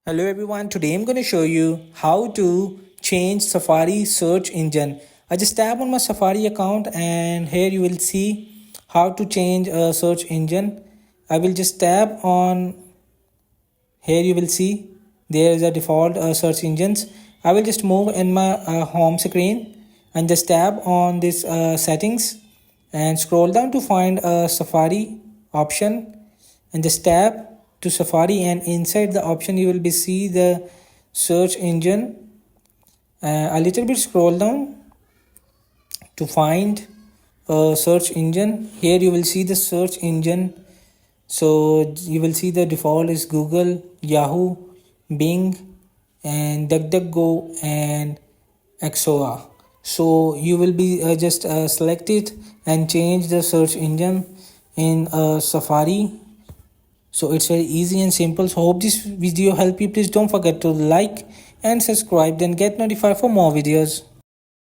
Hello everyone, today I'm going to show you how to change Safari search engine. I just tap on my Safari account and here you will see how to change a search engine. I will just tap on here, you will see there is a default search engines. I will just move in my home screen and just tap on this settings and scroll down to find a Safari option and just tap to Safari, and inside the option you will be see the search engine. A little bit scroll down to find a search engine. Here you will see the search engine. So you will see the default is Google, Yahoo, Bing, and DuckDuckGo and Xoa. So you will be just select it and change the search engine in Safari. So it's very easy and simple. So hope this video help you. Please don't forget to like and subscribe, then get notified for more videos.